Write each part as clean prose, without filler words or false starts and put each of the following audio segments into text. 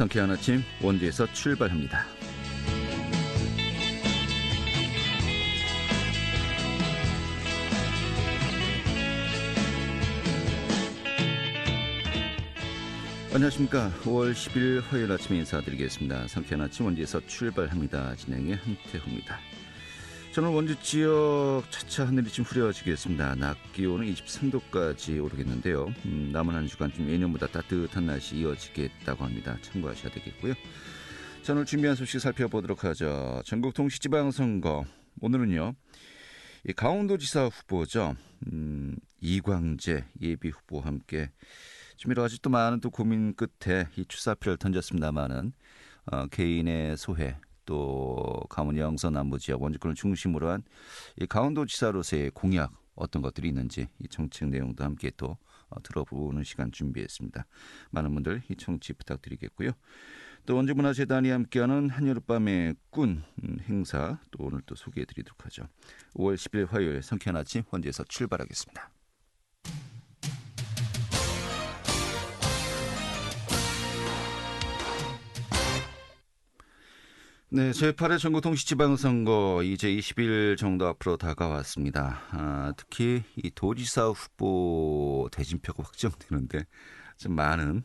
상쾌한 아침 원주에서 출발합니다. 안녕하십니까. 5월 10일 화요일 아침에 인사드리겠습니다. 상쾌한 아침 원주에서 출발합니다. 진행의 한태호입니다. 오늘 원주 지역 차차 하늘이 좀 흐려지겠습니다. 낮 기온은 23도까지 오르겠는데요. 남은 한 주간 좀 예년보다 따뜻한 날씨 이어지겠다고 합니다. 참고하셔야 되겠고요. 자, 오늘 준비한 소식 살펴보도록 하죠. 전국 동시지방선거. 오늘은요, 이 강원도지사 후보죠. 이광재 예비 후보와 함께 좀 여러 가지 또 많은 또 고민 끝에 이 출사표를 던졌습니다만은 개인의 소회 또 강원 영서 남부 지역 원주권을 중심으로 한 이 강원도지사로서의 공약 어떤 것들이 있는지 이 정책 내용도 함께 또 들어보는 시간 준비했습니다. 많은 분들 이 청취 부탁드리겠고요. 또 원주문화재단이 함께하는 한여름밤의 꾼 행사 또 오늘 또 소개해드리도록 하죠. 5월 10일 화요일 상쾌한 아침 원주에서 출발하겠습니다. 네, 제8회 전국 동시지방선거 이제 20일 정도 앞으로 다가왔습니다. 특히 이 도지사 후보 대진표가 확정되는데 좀 많은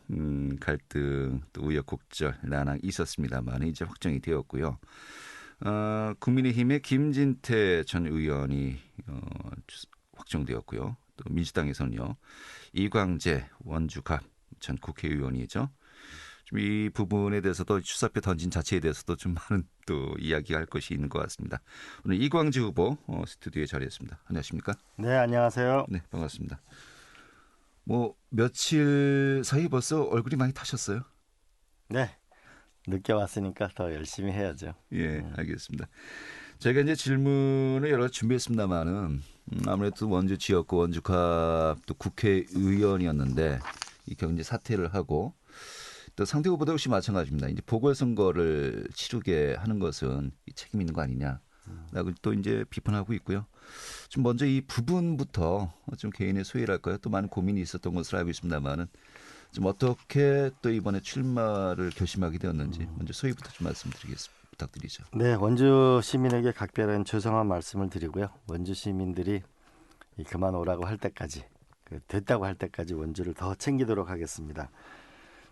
갈등 또 우여곡절 난항이 있었습니다만 이제 확정이 되었고요. 국민의힘의 김진태 전 의원이 확정되었고요. 또 민주당에서는요 이광재 원주갑 전 국회의원이죠. 좀 이 부분에 대해서도 출사표 던진 자체에 대해서도 좀 많은 또 이야기할 것이 있는 것 같습니다. 오늘 이광재 후보 스튜디오에 자리했습니다. 안녕하십니까? 네, 안녕하세요. 네, 반갑습니다. 뭐 며칠 사이 벌써 얼굴이 많이 타셨어요? 네, 늦게 왔으니까 더 열심히 해야죠. 예, 알겠습니다. 제가 이제 질문을 여러 가지 준비했습니다만은 아무래도 원주 지역구 원주갑 또 국회의원이었는데 이 경제 사퇴를 하고 또 상대 후보도 역시 마찬가지입니다. 이제 보궐선거를 치르게 하는 것은 책임 있는 거 아니냐라고 또 이제 비판하고 있고요. 좀 먼저 이 부분부터 좀 개인의 소외랄까요? 또 많은 고민이 있었던 것으로 알고 있습니다만은 좀 어떻게 또 이번에 출마를 결심하게 되었는지 먼저 소위부터 좀 말씀드리겠습니다. 부탁드리죠. 네, 원주 시민에게 각별한 죄송한 말씀을 드리고요. 원주 시민들이 그만 오라고 할 때까지, 됐다고 할 때까지 원주를 더 챙기도록 하겠습니다.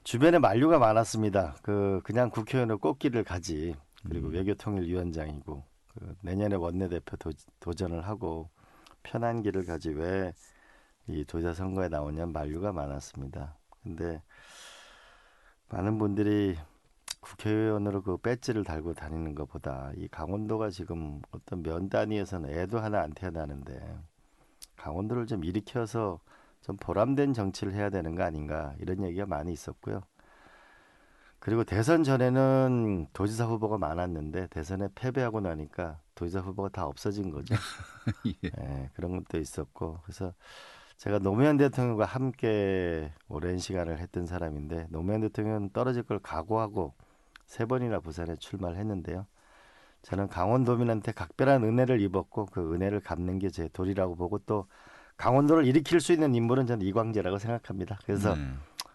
주변에 만류가 많았습니다. 그냥 국회의원으로 꽃길을 가지. 그리고 외교통일위원장이고 내년에 원내대표 도전을 하고 편한 길을 가지 왜 이 도지사 선거에 나오냐는 만류가 많았습니다. 근데 많은 분들이 국회의원으로 그 배지를 달고 다니는 것보다 이 강원도가 지금 어떤 면 단위에서는 애도 하나 안 태어나는데 강원도를 좀 일으켜서 좀 보람된 정치를 해야 되는 거 아닌가 이런 얘기가 많이 있었고요. 그리고 대선 전에는 도지사 후보가 많았는데 대선에 패배하고 나니까 도지사 후보가 다 없어진 거죠. 예. 네, 그런 것도 있었고 그래서 제가 노무현 대통령과 함께 오랜 시간을 했던 사람인데 노무현 대통령은 떨어질 걸 각오하고 3번이나 부산에 출마를 했는데요. 저는 강원도민한테 각별한 은혜를 입었고 그 은혜를 갚는 게 제 도리라고 보고 또 강원도를 일으킬 수 있는 인물은 저는 이광재라고 생각합니다. 그래서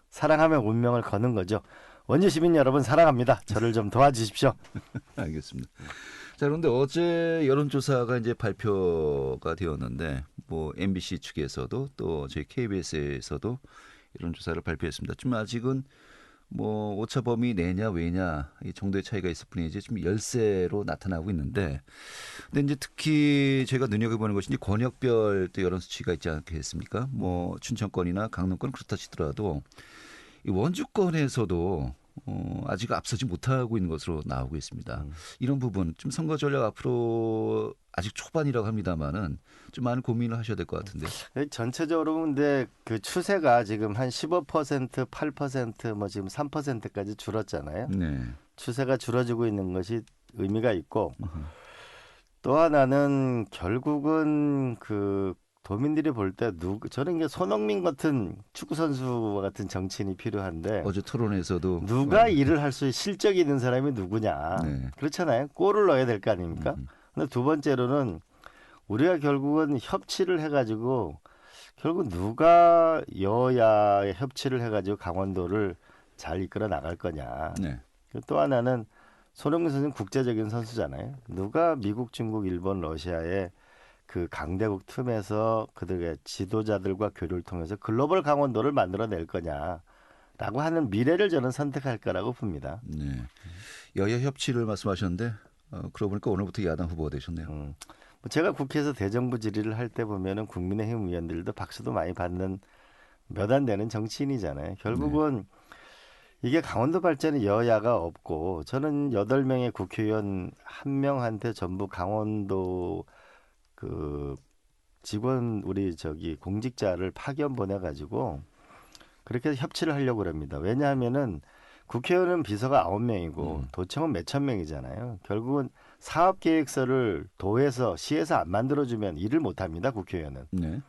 사랑하면 운명을 거는 거죠. 원주 시민 여러분 사랑합니다. 저를 좀 도와주십시오. 알겠습니다. 자, 그런데 어제 여론조사가 이제 발표가 되었는데 뭐 MBC 측에서도 또 저희 KBS에서도 여론조사를 발표했습니다. 좀 아직은 뭐 오차 범위 내냐 왜냐 이 정도의 차이가 있을 뿐이지 좀 열세로 나타나고 있는데 근데 이제 특히 제가 눈여겨보는 것이 이제 권역별 또 여론 수치가 있지 않겠습니까? 뭐 춘천권이나 강릉권 그렇다 치더라도 이 원주권에서도 아직 앞서지 못하고 있는 것으로 나오고 있습니다. 이런 부분 좀 선거 전략 앞으로 아직 초반이라고 합니다만은 좀 많은 고민을 하셔야 될 것 같은데. 전체적으로 근데 그 추세가 지금 한 15%, 8%, 뭐 지금 3%까지 줄었잖아요. 네. 추세가 줄어지고 있는 것이 의미가 있고 또 하나는 결국은 그 도민들이 볼 때 저는 이게 손흥민 같은 축구 선수와 같은 정치인이 필요한데 어제 토론에서도 누가 일을 할 수 실적이 있는 사람이 누구냐. 네. 그렇잖아요. 골을 넣어야 될 거 아닙니까? 근데 두 번째로는 우리가 결국은 협치를 해가지고 결국 누가 여야의 협치를 해가지고 강원도를 잘 이끌어 나갈 거냐. 네. 그리고 또 하나는 손흥민 선수는 국제적인 선수잖아요. 누가 미국, 중국, 일본, 러시아의 그 강대국 틈에서 그들의 지도자들과 교류를 통해서 글로벌 강원도를 만들어낼 거냐라고 하는 미래를 저는 선택할 거라고 봅니다. 네. 여야 협치를 말씀하셨는데 그러고 보니까 오늘부터 야당 후보가 되셨네요. 뭐 제가 국회에서 대정부 질의를 할 때 보면은 국민의힘 의원들도 박수도 많이 받는 몇 안 되는 정치인이잖아요. 결국은 이게 강원도 발전에 여야가 없고 저는 8명의 국회의원 한 명한테 전부 강원도 그 직원 우리 공직자를 파견 보내가지고 그렇게 해서 협치를 하려고 그럽니다. 왜냐하면은 국회의원은 비서가 9명이고 도청은 몇천 명이잖아요. 결국은 사업계획서를 도에서 시에서 안 만들어주면 일을 못합니다. 국회의원은. 네.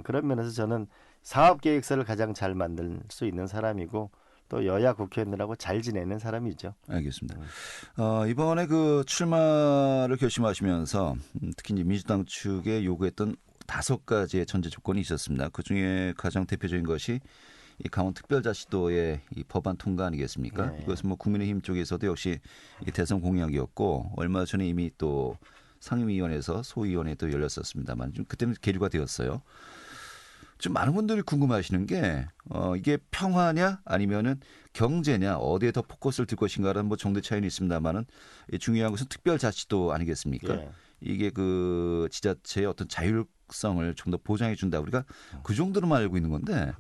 그런 면에서 저는 사업계획서를 가장 잘 만들 수 있는 사람이고 또 여야 국회의원들하고 잘 지내는 사람이죠. 알겠습니다. 이번에 그 출마를 결심하시면서 특히 이제 민주당 측에 요구했던 5가지의 전제 조건이 있었습니다. 그 중에 가장 대표적인 것이 이 강원특별자치도의 이 법안 통과 아니겠습니까? 네. 이것은 뭐 국민의힘 쪽에서도 역시 이 대선 공약이었고 얼마 전에 이미 또 상임위원회에서 소위원회도 열렸었습니다만 좀 그때는 계류가 되었어요. 좀 많은 분들이 궁금해하시는 게 이게 평화냐 아니면은 경제냐 어디에 더 포커스를 둘 것인가라는 뭐 정도 차이는 있습니다만은 중요한 것은 특별자치도 아니겠습니까? 예. 이게 그 지자체의 어떤 자율성을 좀 더 보장해 준다 우리가 그 정도로만 알고 있는 건데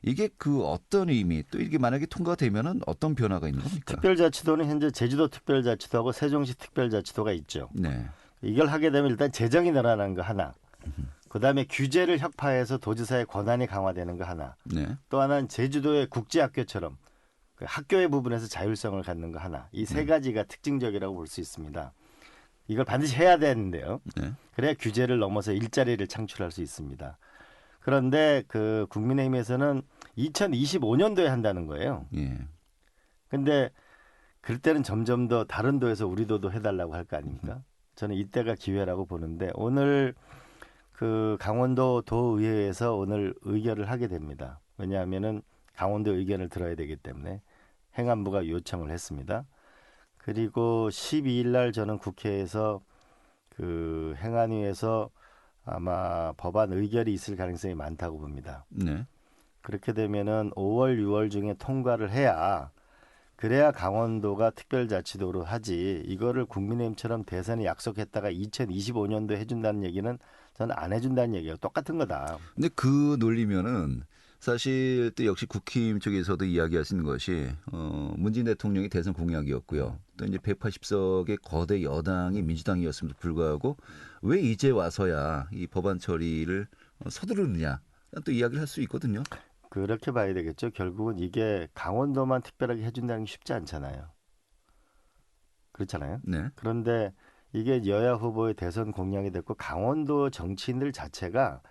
이게 그 어떤 의미 또 이게 만약에 통과되면은 어떤 변화가 있는 겁니까? 특별자치도는 현재 제주도 특별자치도하고 세종시 특별자치도가 있죠. 네. 이걸 하게 되면 일단 재정이 늘어나는 거 하나. 그다음에 규제를 혁파해서 도지사의 권한이 강화되는 거 하나. 네. 또 하나는 제주도의 국제학교처럼 그 학교의 부분에서 자율성을 갖는 거 하나. 이 세 가지가 특징적이라고 볼 수 있습니다. 이걸 반드시 해야 되는데요. 네. 그래야 규제를 넘어서 일자리를 창출할 수 있습니다. 그런데 그 국민의힘에서는 2025년도에 한다는 거예요. 예. 근데 그럴 때는 점점 더 다른 도에서 우리 도도 해달라고 할 거 아닙니까? 저는 이때가 기회라고 보는데 오늘 그 강원도 도의회에서 오늘 의결을 하게 됩니다. 왜냐하면은 강원도 의견을 들어야 되기 때문에 행안부가 요청을 했습니다. 그리고 12일 날 저는 국회에서 그 행안위에서 아마 법안 의결이 있을 가능성이 많다고 봅니다. 네. 그렇게 되면은 5월, 6월 중에 통과를 해야 그래야 강원도가 특별자치도로 하지 이거를 국민의힘처럼 대선에 약속했다가 2025년도에 해준다는 얘기는 저는 안 해준다는 얘기예요. 똑같은 거다. 근데 그 논리면은 사실 또 역시 국힘 쪽에서도 이야기하시는 것이 문재인 대통령이 대선 공약이었고요. 또 이제 180석의 거대 여당이 민주당이었음에도 불구하고 왜 이제 와서야 이 법안 처리를 서두르느냐 또 이야기를 할 수 있거든요. 그렇게 봐야 되겠죠. 결국은 이게 강원도만 특별하게 해준다는 게 쉽지 않잖아요. 그렇잖아요. 네. 그런데 이게 여야 후보의 대선 공약이 됐고 강원도 정치인들 자체가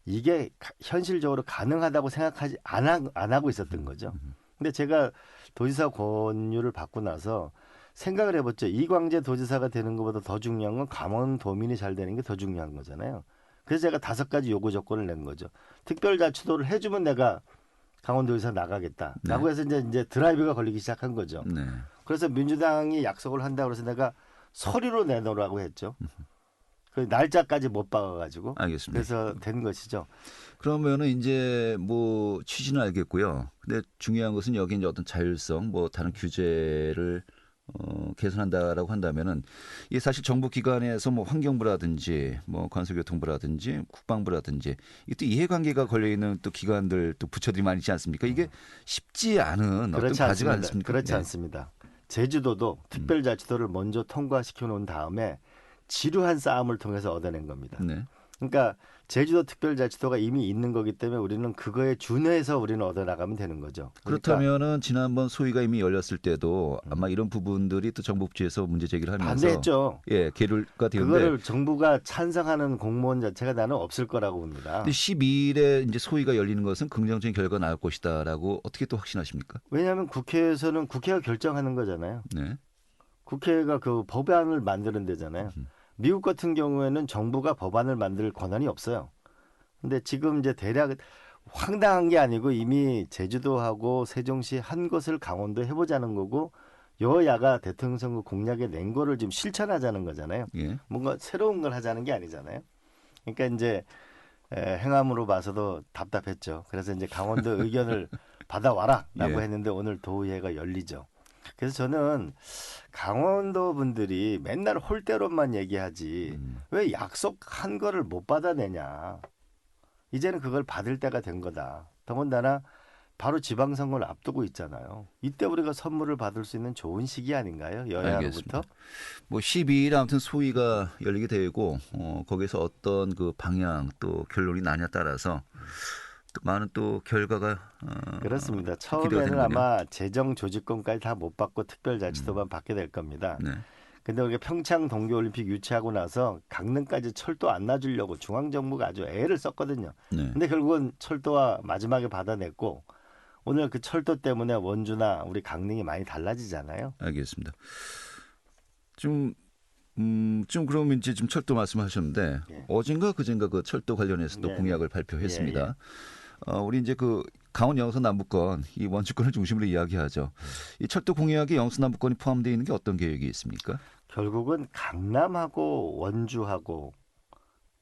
이게 현실적으로 가능하다고 생각하지 안 하고 있었던 거죠. 근데 제가 도지사 권유를 받고 나서 생각을 해봤죠. 이광재 도지사가 되는 것보다 더 중요한 건 강원도민이 잘 되는 게 더 중요한 거잖아요. 그래서 제가 5가지 요구 조건을 낸 거죠. 특별자치도를 해주면 내가 강원도에서 나가겠다라고 해서 이제 드라이브가 걸리기 시작한 거죠. 네. 그래서 민주당이 약속을 한다고 해서 내가 서류로 내놓으라고 했죠. 그 날짜까지 못 박아가지고. 알겠습니다. 그래서 된 것이죠. 그러면은 이제 뭐 취지는 알겠고요. 근데 중요한 것은 여기 이제 어떤 자율성, 뭐 다른 규제를 개선한다라고 한다면은 이게 사실 정부 기관에서 뭐 환경부라든지 뭐 관서교통부라든지 국방부라든지 이또 이해관계가 걸려 있는 또 기관들 또 부처들이 많이 있지 않습니까? 이게 쉽지 않은 어떤 과제가 않습니까? 그렇지 네. 않습니다. 제주도도 특별자치도를 먼저 통과시켜 놓은 다음에 지루한 싸움을 통해서 얻어낸 겁니다. 네. 그러니까 제주도 특별자치도가 이미 있는 거기 때문에 우리는 그거에 준해서 우리는 얻어나가면 되는 거죠. 그렇다면은 지난번 소위가 이미 열렸을 때도 아마 이런 부분들이 또 정부 부처에서 문제 제기를 하면서 반대했죠. 예, 계류가 되는데 그거를 정부가 찬성하는 공무원 자체가 나는 없을 거라고 봅니다. 근데 12일에 이제 소위가 열리는 것은 긍정적인 결과가 나올 것이다라고 어떻게 또 확신하십니까? 왜냐하면 국회에서는 국회가 결정하는 거잖아요. 네. 국회가 그 법안을 만드는 데잖아요. 미국 같은 경우에는 정부가 법안을 만들 권한이 없어요. 근데 지금 이제 대략 황당한 게 아니고 이미 제주도하고 세종시 한 것을 강원도 해보자는 거고 여야가 대통령 선거 공약에 낸 거를 지금 실천하자는 거잖아요. 예. 뭔가 새로운 걸 하자는 게 아니잖아요. 그러니까 이제 행함으로 봐서도 답답했죠. 그래서 이제 강원도 의견을 받아와라라고 예. 했는데 오늘 도의회가 열리죠. 그래서 저는 강원도 분들이 맨날 홀대로만 얘기하지 왜 약속한 거를 못 받아내냐. 이제는 그걸 받을 때가 된 거다. 더군다나 바로 지방선거를 앞두고 있잖아요. 이때 우리가 선물을 받을 수 있는 좋은 시기 아닌가요? 여야로부터. 알겠습니다. 뭐 12일 아무튼 소위가 열리게 되고 거기서 어떤 그 방향 또 결론이 나냐에 따라서 또 많은 또 결과가 그렇습니다. 기대가 처음에는 되는군요. 아마 재정 조직권까지 다 못 받고 특별자치도만 받게 될 겁니다. 네. 근데 우리가 평창 동계올림픽 유치하고 나서 강릉까지 철도 안 놔주려고 중앙정부가 아주 애를 썼거든요. 네. 근데 결국은 철도와 마지막에 받아냈고 오늘 그 철도 때문에 원주나 우리 강릉이 많이 달라지잖아요. 알겠습니다. 좀 그러면 이제 좀 철도 말씀하셨는데 예. 어젠가 그젠가 그 철도 관련해서도 네, 공약을 발표했습니다. 우리 이제 그 강원 영서 남부권 이 원주권을 중심으로 이야기하죠. 이 철도 공약에 영서 남부권이 포함되어 있는 게 어떤 계획이 있습니까? 결국은 강남하고 원주하고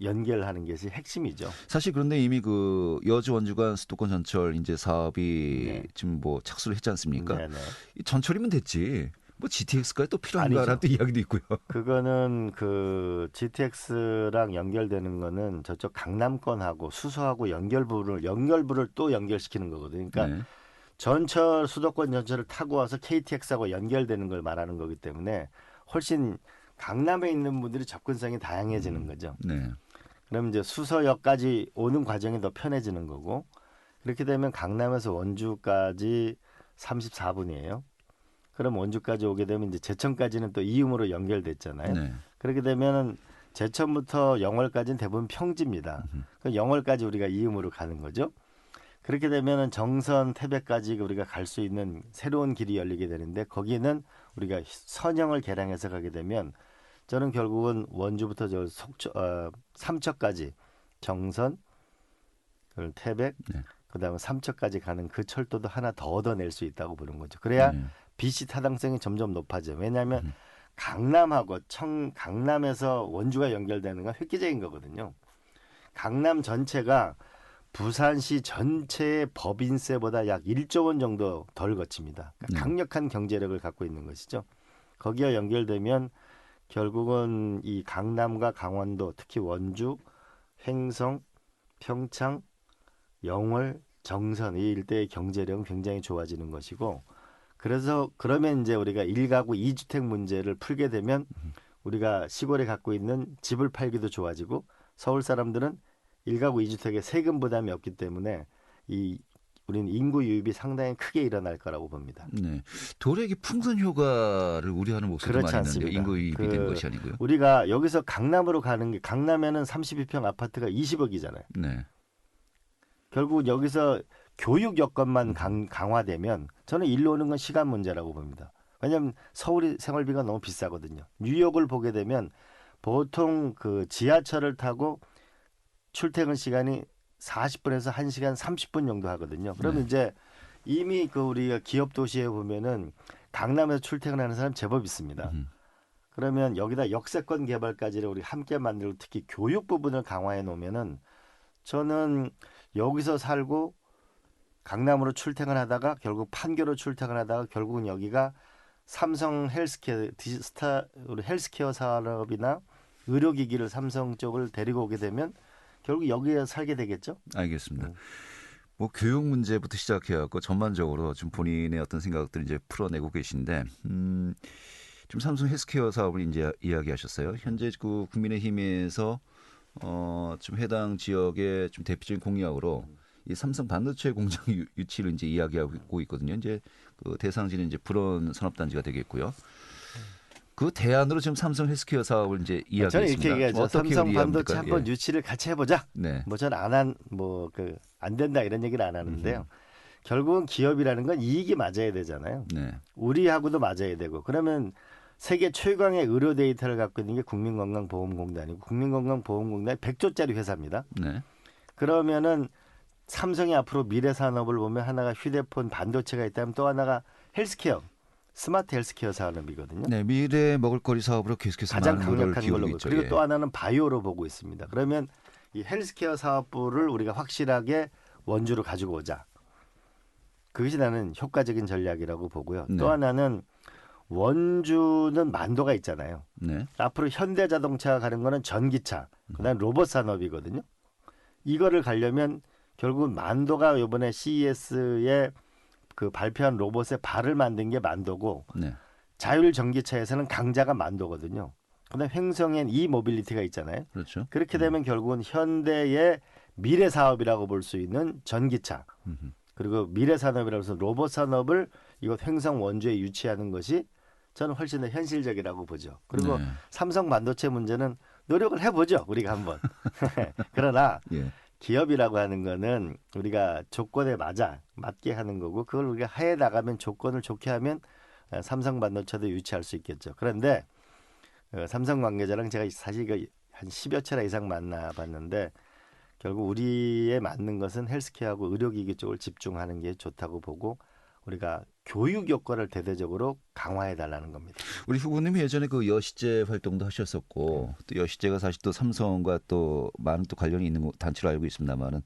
연결하는 것이 핵심이죠. 사실 그런데 이미 그 여주 원주간 수도권 전철 이제 사업이 네. 지금 뭐 착수를 했지 않습니까? 네네. 이 전철이면 됐지. 뭐 GTX까지 또 필요한가라는 또 이야기도 있고요. 그거는 그 GTX랑 연결되는 거는 저쪽 강남권하고 수서하고 연결부를 또 연결시키는 거거든요. 그러니까 네. 전철 수도권 전철을 타고 와서 KTX하고 연결되는 걸 말하는 거기 때문에 훨씬 강남에 있는 분들이 접근성이 다양해지는 거죠. 네. 그럼 이제 수서역까지 오는 과정이 더 편해지는 거고 그렇게 되면 강남에서 원주까지 34분이에요. 그럼 원주까지 오게 되면 이제 제천까지는 또 이음으로 연결됐잖아요. 네. 그렇게 되면은 제천부터 영월까지는 대부분 평지입니다. 그 영월까지 우리가 이음으로 가는 거죠. 그렇게 되면은 정선 태백까지 우리가 갈 수 있는 새로운 길이 열리게 되는데 거기는 우리가 선형을 개량해서 가게 되면 저는 결국은 원주부터 저 삼척까지 정선, 그리고 태백, 네. 그다음에 삼척까지 가는 그 철도도 하나 더 얻어낼 수 있다고 보는 거죠. 그래야 네. BC 타당성이 점점 높아져. 왜냐하면 강남하고 강남에서 원주가 연결되는 건 획기적인 거거든요. 강남 전체가 부산시 전체의 법인세보다 약 1조 원 정도 덜 거칩니다. 그러니까 강력한 경제력을 갖고 있는 것이죠. 거기와 연결되면 결국은 이 강남과 강원도, 특히 원주, 횡성, 평창, 영월, 정선 이 일대의 경제력은 굉장히 좋아지는 것이고 그래서 그러면 이제 우리가 1가구 2주택 문제를 풀게 되면 우리가 시골에 갖고 있는 집을 팔기도 좋아지고 서울 사람들은 1가구 2주택에 세금 부담이 없기 때문에 우리는 인구 유입이 상당히 크게 일어날 거라고 봅니다. 네. 도래기 풍선 효과를 우려하는 목소리도 그렇지 많이 있는데 않습니다. 인구 유입이 된 것이 아니고요. 우리가 여기서 강남으로 가는 게 강남에는 32평 아파트가 20억이잖아요. 네. 결국 여기서 교육 여건만 강화되면 저는 일로 오는 건 시간 문제라고 봅니다. 왜냐하면 서울이 생활비가 너무 비싸거든요. 뉴욕을 보게 되면 보통 그 지하철을 타고 출퇴근 시간이 40분에서 1시간 30분 정도 하거든요. 그러면 이제 이미 그 우리가 기업 도시에 보면은 강남에서 출퇴근하는 사람 제법 있습니다. 그러면 여기다 역세권 개발까지를 우리 함께 만들고 특히 교육 부분을 강화해 놓으면은 저는 여기서 살고 강남으로 출퇴근하다가 결국 판교로 출퇴근하다가 결국은 여기가 삼성 우리 헬스케어 산업이나 의료기기를 삼성 쪽을 데리고 오게 되면 결국 여기에 살게 되겠죠. 알겠습니다. 뭐 교육 문제부터 시작해갖고 전반적으로 좀 본인의 어떤 생각들을 이제 풀어내고 계신데 지금 삼성 헬스케어 사업을 이제 이야기하셨어요. 현재 그 국민의힘에서 좀 해당 지역의 좀 대표적인 공약으로 이 삼성 반도체 공장 유치를 이제 이야기하고 있거든요. 이제 그 대상지는 이제 불원 산업단지가 되겠고요. 그 대안으로 지금 삼성 헬스케어 사업을 이제 이야기했습니다. 저는 이렇게 얘기하죠. 삼성 반도체 한번 예. 유치를 같이 해보자. 네. 뭐 저는 안 된다 이런 얘기를 안 하는데요. 결국은 기업이라는 건 이익이 맞아야 되잖아요. 네. 우리하고도 맞아야 되고 그러면 세계 최강의 의료 데이터를 갖고 있는 게 국민건강보험공단이고 국민건강보험공단이 100조짜리 회사입니다. 네. 그러면은 삼성이 앞으로 미래 산업을 보면 하나가 휴대폰 반도체가 있다면 또 하나가 헬스케어, 스마트 헬스케어 산업이거든요. 네, 미래 먹을거리 사업으로 계속해서 가장 많은 노력을 강력한 걸로 기울이고 보고 있죠. 그리고 예. 또 하나는 바이오로 보고 있습니다. 그러면 이 헬스케어 사업부를 우리가 확실하게 원주로 가지고 오자. 그것이 나는 효과적인 전략이라고 보고요. 네. 또 하나는 원주는 만도가 있잖아요. 네. 앞으로 현대자동차가 가는 거는 전기차, 그다음 로봇 산업이거든요. 이거를 가려면 결국은 만도가 이번에 CES에 그 발표한 로봇의 발을 만든 게 만도고 네. 자율 전기차에서는 강자가 만도거든요. 그다음 횡성엔 이모빌리티가 있잖아요. 그렇죠. 그렇게 되면 결국은 현대의 미래 사업이라고 볼 수 있는 전기차 그리고 미래 산업이라고 해서 로봇 산업을 이곳 횡성 원주에 유치하는 것이 저는 훨씬 더 현실적이라고 보죠. 그리고 네. 삼성 반도체 문제는 노력을 해보죠. 우리가 한번. 그러나 예. 기업이라고 하는 거는 우리가 조건에 맞게 하는 거고 그걸 우리가 해 나가면 조건을 좋게 하면 삼성 반도체도 유치할 수 있겠죠. 그런데 삼성 관계자랑 제가 사실 한 10여 차례 이상 만나봤는데 결국 우리에 맞는 것은 헬스케어하고 의료기기 쪽을 집중하는 게 좋다고 보고 우리가 교육 여건을 대대적으로 강화해 달라는 겁니다. 우리 후보님이 예전에 그 여시제 활동도 하셨었고 또 여시제가 사실 또 삼성과 또 많은 또 관련이 있는 단체로 알고 있습니다만은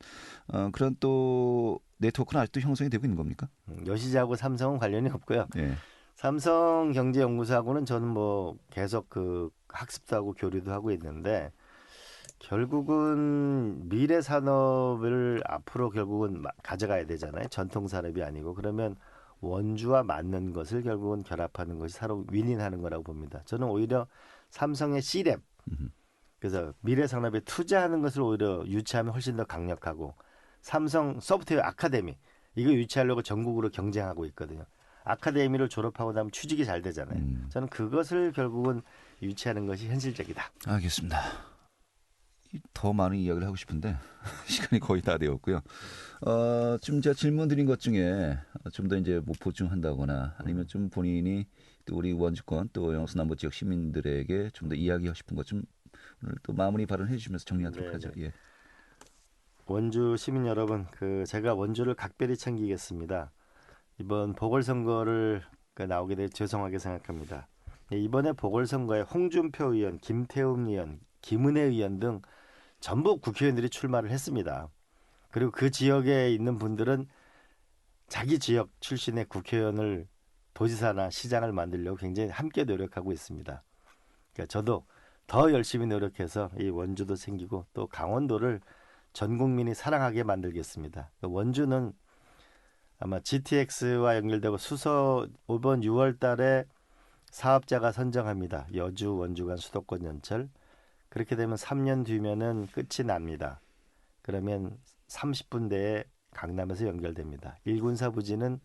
그런 또 네트워크는 아직도 형성이 되고 있는 겁니까? 여시제하고 삼성은 관련이 없고요. 예. 삼성경제연구소하고는 저는 뭐 계속 그 학습도 하고 교류도 하고 있는데 결국은 미래 산업을 앞으로 결국은 가져가야 되잖아요. 전통 산업이 아니고 그러면 원주와 맞는 것을 결국은 결합하는 것이 서로 윈윈하는 거라고 봅니다. 저는 오히려 삼성의 C랩 그래서 미래 산업에 투자하는 것을 오히려 유치하면 훨씬 더 강력하고 삼성 소프트웨어 아카데미 이거 유치하려고 전국으로 경쟁하고 있거든요. 아카데미를 졸업하고 나면 취직이 잘 되잖아요. 저는 그것을 결국은 유치하는 것이 현실적이다. 알겠습니다. 더 많은 이야기를 하고 싶은데 시간이 거의 다 되었고요. 좀 제가 질문 드린 것 중에 좀 더 이제 뭐 보충한다거나 아니면 좀 본인이 또 우리 원주권 또 영수 남부 지역 시민들에게 좀 더 이야기하고 싶은 것 좀 오늘 또 마무리 발언해 주시면서 정리하도록 하죠. 예. 원주 시민 여러분, 제가 원주를 각별히 챙기겠습니다. 이번 보궐선거를 나오게 돼 죄송하게 생각합니다. 이번에 보궐선거에 홍준표 의원, 김태훈 의원, 김은혜 의원 등 전부 국회의원들이 출마를 했습니다. 그리고 그 지역에 있는 분들은 자기 지역 출신의 국회의원을 도지사나 시장을 만들려고 굉장히 함께 노력하고 있습니다. 그러니까 저도 더 열심히 노력해서 이 원주도 생기고 또 강원도를 전 국민이 사랑하게 만들겠습니다. 원주는 아마 GTX와 연결되고 수서 이번 6월 달에 사업자가 선정합니다. 여주 원주 간 수도권 연철. 그렇게 되면 3년 뒤면은 끝이 납니다. 그러면 30분 내에 강남에서 연결됩니다. 1군사 부지는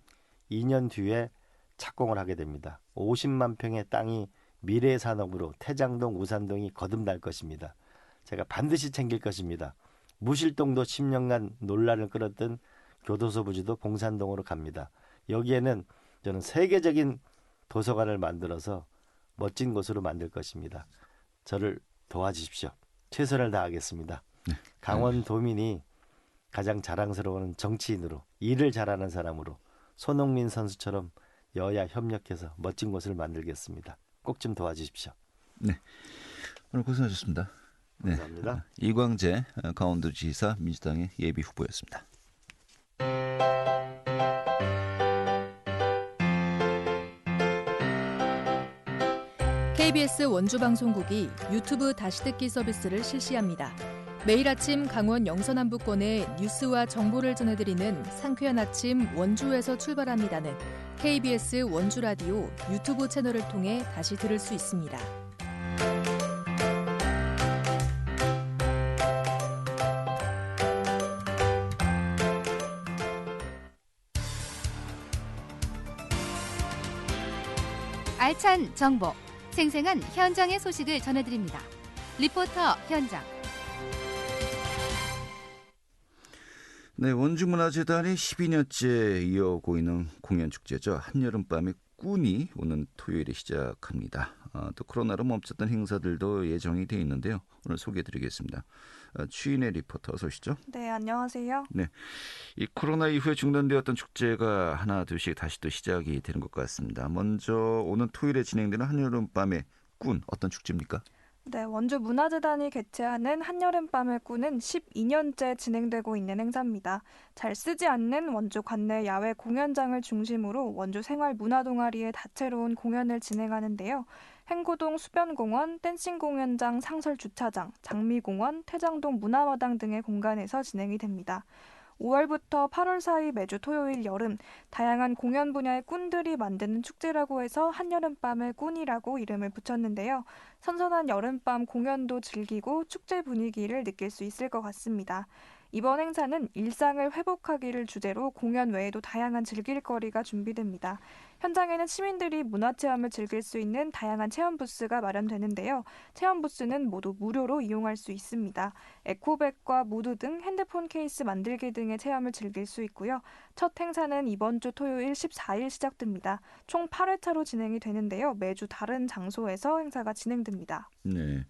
2년 뒤에 착공을 하게 됩니다. 50만 평의 땅이 미래의 산업으로 태장동, 우산동이 거듭날 것입니다. 제가 반드시 챙길 것입니다. 무실동도 10년간 논란을 끌었던 교도소 부지도 봉산동으로 갑니다. 여기에는 저는 세계적인 도서관을 만들어서 멋진 곳으로 만들 것입니다. 저를 도와주십시오. 최선을 다하겠습니다. 네. 강원도민이 가장 자랑스러운 정치인으로 일을 잘하는 사람으로 손흥민 선수처럼 여야 협력해서 멋진 곳을 만들겠습니다. 꼭 좀 도와주십시오. 네. 오늘 고생하셨습니다. 네. 감사합니다. 이광재 강원도지사 민주당의 예비 후보였습니다. KBS 원주방송국이 유튜브 다시 듣기 서비스를 실시합니다. 매일 아침 강원 영서남부권의 뉴스와 정보를 전해드리는 상쾌한 아침 원주에서 출발합니다는 KBS 원주라디오 유튜브 채널을 통해 다시 들을 수 있습니다. 알찬 정보, 생생한 현장의 소식을 전해드립니다. 리포터 현장. 네, 원주문화재단이 12년째 이어오고 있는 공연축제죠. 한여름밤의 꾼이 오는 토요일에 시작합니다. 또 코로나로 멈췄던 행사들도 예정이 되어 있는데요. 오늘 소개해드리겠습니다. 추인의 리포터 어서 오시죠. 네, 안녕하세요. 이 코로나 이후에 중단되었던 축제가 하나 둘씩 다시 또 시작이 되는 것 같습니다. 먼저 오는 토요일에 진행되는 한여름밤의 꾼 어떤 축제입니까? 네, 원주 문화재단이 개최하는 한여름밤을 꾸는 12년째 진행되고 있는 행사입니다. 잘 쓰지 않는 원주 관내 야외 공연장을 중심으로 원주 생활 문화 동아리의 다채로운 공연을 진행하는데요. 행구동 수변공원, 댄싱 공연장 상설 주차장, 장미공원, 태장동 문화마당 등의 공간에서 진행이 됩니다. 5월부터 8월 사이 매주 토요일 여름 다양한 공연 분야의 꾼들이 만드는 축제라고 해서 한여름밤을 꾼이라고 이름을 붙였는데요. 선선한 여름밤 공연도 즐기고 축제 분위기를 느낄 수 있을 것 같습니다. 이번 행사는 일상을 회복하기를 주제로 공연 외에도 다양한 즐길거리가 준비됩니다. 현장에는 시민들이 문화체험을 즐길 수 있는 다양한 체험 부스가 마련되는데요. 체험 부스는 모두 무료로 이용할 수 있습니다. 에코백과 무드 등 핸드폰 케이스 만들기 등의 체험을 즐길 수 있고요. 첫 행사는 이번 주 토요일 14일 시작됩니다. 총 8회차로 진행이 되는데요. 매주 다른 장소에서 행사가 진행됩니다. 네.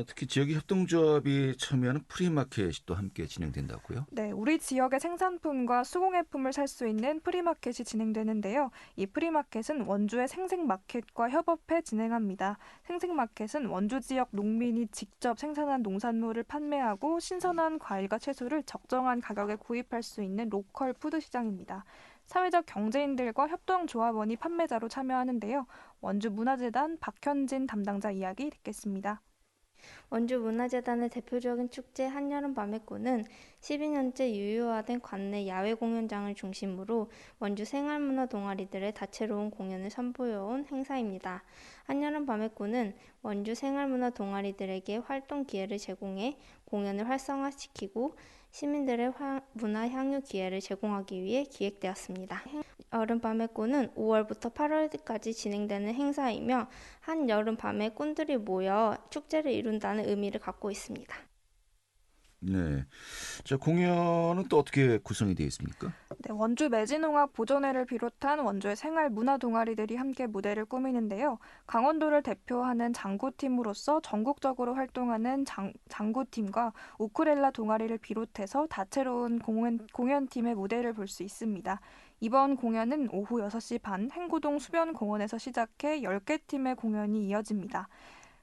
특히 지역의 협동조합이 참여하는 프리마켓이 또 함께 진행된다고요? 네, 우리 지역의 생산품과 수공예품을 살 수 있는 프리마켓이 진행되는데요. 이 프리마켓은 원주의 생생마켓과 협업해 진행합니다. 생생마켓은 원주 지역 농민이 직접 생산한 농산물을 판매하고 신선한 과일과 채소를 적정한 가격에 구입할 수 있는 로컬 푸드 시장입니다. 사회적 경제인들과 협동조합원이 판매자로 참여하는데요. 원주 문화재단 박현진 담당자 이야기 듣겠습니다. 원주 문화재단의 대표적인 축제 한여름밤의 꾼은 12년째 유효화된 관내 야외 공연장을 중심으로 원주 생활문화 동아리들의 다채로운 공연을 선보여온 행사입니다. 한여름밤의 꾼은 원주 생활문화 동아리들에게 활동 기회를 제공해 공연을 활성화시키고 시민들의 문화 향유 기회를 제공하기 위해 기획되었습니다. 여름밤의 꾼은 5월부터 8월까지 진행되는 행사이며 한여름밤에 꾼들이 모여 축제를 이룬다는 의미를 갖고 있습니다. 네. 자, 공연은 또 어떻게 구성이 되어 있습니까? 네, 원주 매진홍학 보존회를 비롯한 원주의 생활 문화 동아리들이 함께 무대를 꾸미는데요. 강원도를 대표하는 장구팀으로서 전국적으로 활동하는 장구팀과 우쿠렐라 동아리를 비롯해서 다채로운 공연팀의 무대를 볼 수 있습니다. 이번 공연은 오후 6시 반 행구동 수변공원에서 시작해 10개 팀의 공연이 이어집니다.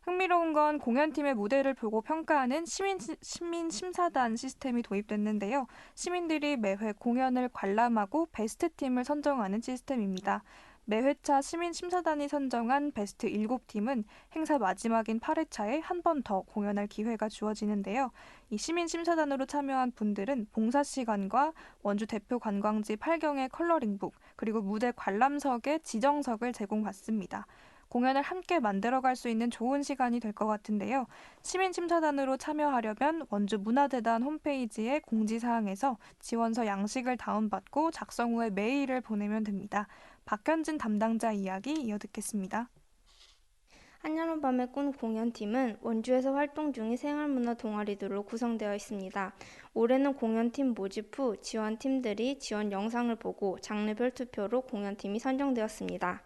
흥미로운 건 공연팀의 무대를 보고 평가하는 시민 심사단 시스템이 도입됐는데요. 시민들이 매회 공연을 관람하고 베스트 팀을 선정하는 시스템입니다. 매회차 시민 심사단이 선정한 베스트 7팀은 행사 마지막인 8회차에 한 번 더 공연할 기회가 주어지는데요. 이 시민 심사단으로 참여한 분들은 봉사 시간과 원주 대표 관광지 8경의 컬러링북, 그리고 무대 관람석의 지정석을 제공받습니다. 공연을 함께 만들어갈 수 있는 좋은 시간이 될 것 같은데요. 시민심사단으로 참여하려면 원주 문화재단 홈페이지의 공지사항에서 지원서 양식을 다운받고 작성 후에 메일을 보내면 됩니다. 박현진 담당자 이야기 이어 듣겠습니다. 한여름밤의 꾼 공연팀은 원주에서 활동 중인 생활문화 동아리들로 구성되어 있습니다. 올해는 공연팀 모집 후 지원팀들이 지원 영상을 보고 장르별 투표로 공연팀이 선정되었습니다.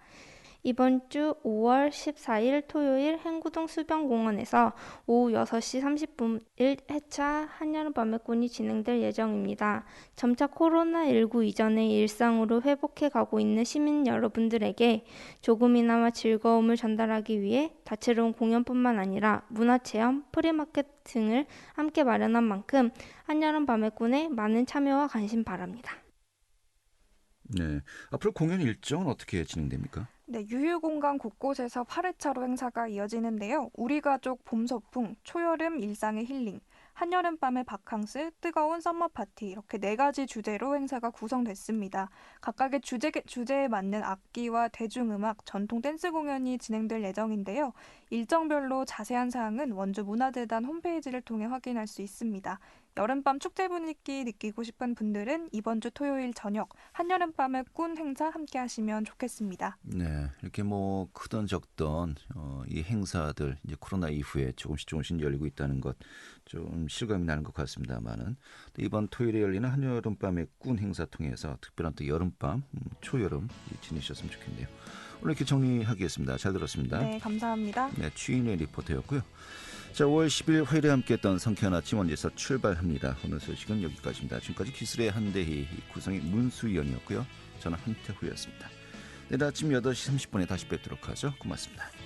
이번 주 5월 14일 토요일 행구동 수변공원에서 오후 6시 30분 1회차 한여름밤의 꾼이 진행될 예정입니다. 점차 코로나19 이전의 일상으로 회복해 가고 있는 시민 여러분들에게 조금이나마 즐거움을 전달하기 위해 다채로운 공연뿐만 아니라 문화체험, 프리마켓 등을 함께 마련한 만큼 한여름밤의 꾼에 많은 참여와 관심 바랍니다. 네. 앞으로 공연 일정은 어떻게 진행됩니까? 네, 유휴공간 곳곳에서 8회차로 행사가 이어지는데요. 우리 가족 봄소풍, 초여름 일상의 힐링, 한여름밤의 바캉스, 뜨거운 썸머파티 이렇게 4가지 주제로 행사가 구성됐습니다. 각각의 주제에 맞는 악기와 대중음악, 전통 댄스 공연이 진행될 예정인데요. 일정별로 자세한 사항은 원주 문화재단 홈페이지를 통해 확인할 수 있습니다. 여름밤 축제 분위기 느끼고 싶은 분들은 이번 주 토요일 저녁 한여름밤의 꾼 행사 함께 하시면 좋겠습니다. 네, 이렇게 뭐 크던 적던 이 행사들 이제 코로나 이후에 조금씩 열리고 있다는 것 좀 실감이 나는 것 같습니다만은 이번 토요일에 열리는 한여름밤의 꾼 행사 통해서 특별한 또 여름밤, 초여름 지내셨으면 좋겠네요. 오늘 이렇게 정리하겠습니다. 잘 들었습니다. 네, 감사합니다. 네, 추인의 리포터였고요. 자, 5월 10일 화요일에 함께했던 상쾌한 아침 원지에서 출발합니다. 오늘 소식은 여기까지입니다. 지금까지 기술의 한대희, 구성의 문수연이었고요. 저는 한태후였습니다. 내일 아침 8시 30분에 다시 뵙도록 하죠. 고맙습니다.